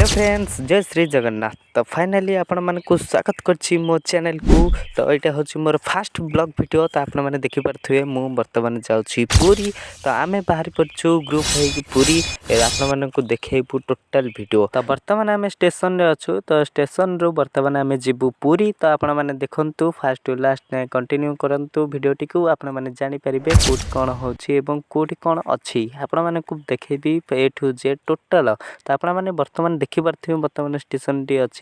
Hello friends, जय श्री जगन्नाथ। तो finally आपण मानक स्वागत करछि मो चैनल को। तो यहाँ हूँ मोर फास्ट ब्लॉग वीडियो। तो आपण मैंने देखिपे मु बर्तमान जाऊँगी पुरी। तो आम बाहर पड़ू ग्रुप है पुरी आपण मानक देखू टोटाल वीडियो। तो बर्तमान आम स्टेशन रे अच्छु। तो स्टेशन रु बर्तमान आम जीवु पुरी। तो आपण मैंने देखु फास्ट टू लास्ट कंटिन्यू करंतु वीडियोटी को आपण मैंने जानीपारे कौट कौन होटी कौन अच्छी आपण मानक देखेबी ए टू जेड टोटाल। तो आपण मैंने बर्तमान देखिपे बर्तमान स्टेशन टी अच्छी।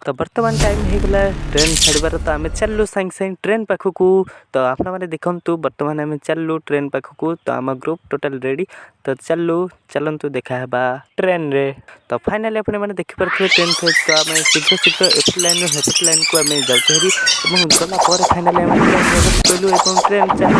तो बर्तमान टाइम होगा ट्रेन छाड़बार। तो आम चलू सांगे सांगे ट्रेन पाखक। तो आपण मैंने देखु बर्तमान आम चलू ट्रेन पाखक। तो आम ग्रुप टोटाल रेडी। तो चलतु देखा ट्रेन रे। तो फाइनाली आपने मैंने देखिपे ट्रेन फेज। तो आम शीघ्र शीघ्र एपट लाइन हेपट लाइन को आम जाऊँ गलापर फाइनाली आम ट्रेन कहलु ट्रेन चल।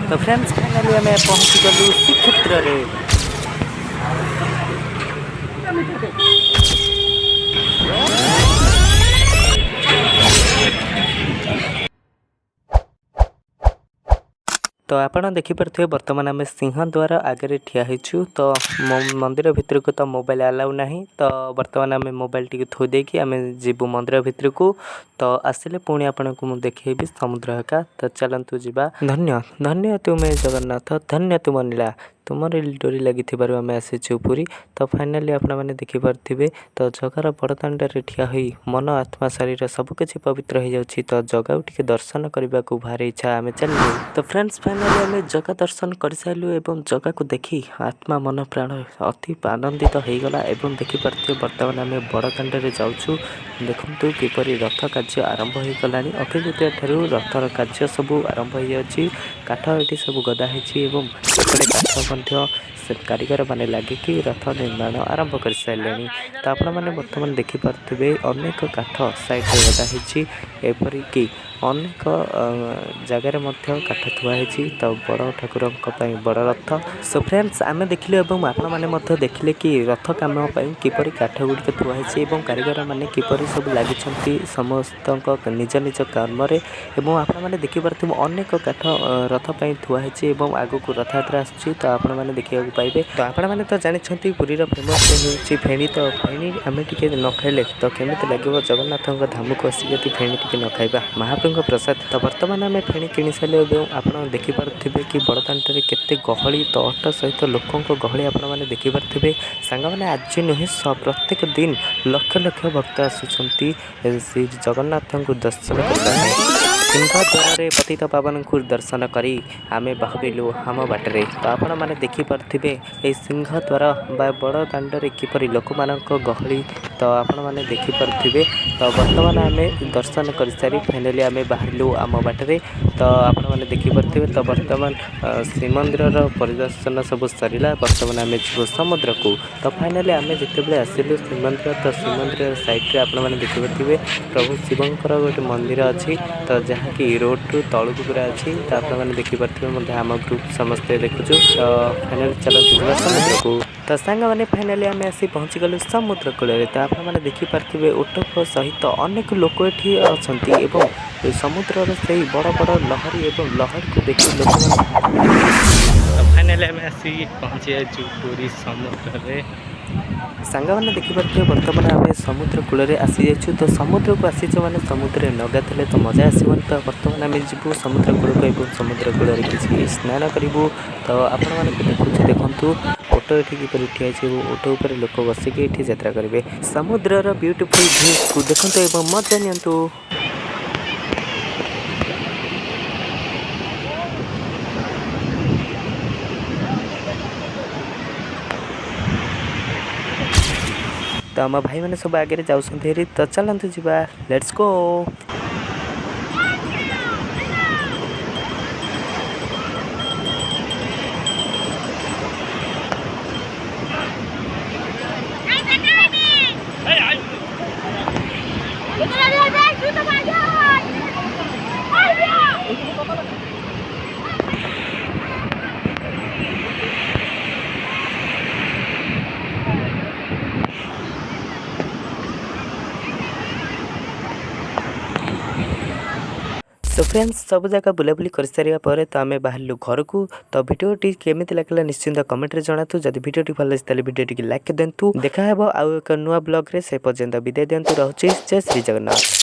तो फ्रेंड्स फाइनाली आम पहुँची गलु श्रीक्षेत्र रे। तो आपड़ देखिपे बर्तमान आम सिंहद्वार आगे ठिया होइछु। तो मंदिर भितर को तो मोबाइल अलाउ नहीं। तो बर्तमान आम मोबाइल टी थोई देकी आम जीवु मंदिर भितर को। तो आसिले पुणी आपन को मुझे देखी समुद्र हेका। तो चलतु जीवा। धन्य धन्य तुम्हें जगन्नाथ, धन्य तुम नीला, तुमर डोरी लगी आम आसीचु पुरी। तो फाइनाली आपण मैंने देखिपे तो जगार बड़दाण्डे ठिया हुई मन आत्मा शरीर सबकिछि पवित्र हो जाउछि। तो जगह टिके दर्शन करने को भारी इच्छा आम चलू। तो फ्रेंड्स फाइनाली आम जगह दर्शन कर सारू एवं जगह को देखी आत्मा मन प्राण अति आनंदित होगला। एवं देखिपे बर्तमान आम बड़दाण्डे जाऊँ। देखु किपरि रथ कार्य आरंभ हो गला। अक्षय तृतीया ठारू रथर कार्य सबू आरंभ हो काठ ये सब गदा हो काठ कारीगर मैंने लगिकी रथ निर्माण आरंभ कर सारे। तो आपण मैंने बर्तमान देखिपे अनेक काठ साइड गदा होपरिक अनेक जगार काठ थुआई। तो बड़ ठाकुर बड़ रथ। सो फ्रेंड्स आम देखिलु एवं आपण मैंने देखिले कि रथ काम किपरि काठ गुड़िक थुआई और कारीगर मैंने किपरि सब लगी समस्त निज निज कर्म। आपण मैंने देखिपे अनेक काठ रथ थुआई और आग को रथ यात्रा आसूँ। तो आपण मैंने देखा पाइबे। तो आपण मैंने तो जानते पुरीर फेमस होची फेणी। तो फेणी आम टे न खाइले तो केमिति लगे जगन्नाथ धाम को आसिक फेणी टे न खाइबा महाप्रभु प्रसाद। तो बर्तमान आम फेणी किणी सारे आप देखिपे कि बड़दाण्डे केते गहली। तो ऑटो सहित लोकों गहली आपण मैंने देखिपे सांग मैंने आज नुहे प्रत्येक दिन लक्ष लक्ष भक्त आसुँच श्री जगन्नाथ को दर्शन करने। सिंहद्वार पतित पावन को दर्शन करी आमे बाहरिलु आम बाटरे। तो आपण मैंने देखिपे ये सिंहद्वार बड़ दाण्डे किपरि लोक मानक गहली। तो आपण मैंने देखिपे। तो बर्तमान आम दर्शन कर सारी फाइनाली आम बाहरिलु आम बाटरे। तो आपण मैंने देखिपे। तो बर्तमान श्रीमंदिर परिदर्शन सब सरला। बर्तमान आम जीव समुद्र को। तो फाइनाली आम जिते आसिलु श्रीमंदिर। तो श्रीमंदिर साइड्रे आपण मैंने देखिपे प्रभु शिवंकर गोटे मंदिर अच्छी। तो जहाँकि रोड टू तलू पूरा अच्छी। तो आप देखिपे आम ग्रुप समस्ते देखुचु। तो फाइनाली चलते समुद्र को। तो सांग मैंने फाइनाली आम आसी पहुँची गलु समुद्र कूल। तो आप देखिपे ओटो सहित अनेक लोक ये अच्छा समुद्र से बड़ बड़ लहरी एवं लहर को देखी लोक। फाइनाली आम आसी पहुँची जाइए पुरी समुद्र। सांग मैंने देखिपे बर्तमान आम समुद्र कूल आसी जाइए। तो समुद्र को आसीच मैंने समुद्र नगाते तो मजा आसबन। तो बर्तमान आम जीवु समुद्र कूल को समुद्र कूल किसी स्नान करूँ। तो आपण मैंने देखु ओटो ये किपर ठिया ओटो पर लोक बसिक ये यात्रा करेंगे। समुद्र ब्यूटीफुल भ्यू को देखते एवं मजा नियंतु। तो आम भाई मैंने सब आगे जाऊँ। तो चलतु जीवा, लेट्स गो। तो फ्रेंड्स सब जगह बुलाबुली कर सारा पर तो आम बाहर घर को। तो भिडियोटी केमी लगे निश्चिंत कमेंट रे जनातु। जदि भिडियोटी भल लगे भिडियोटी लाइक दिंतु। देखा आउ एक नुआ ब्लॉग रे से पर्यंत विदाय दिंतु। रहुछि जय श्री जगन्नाथ।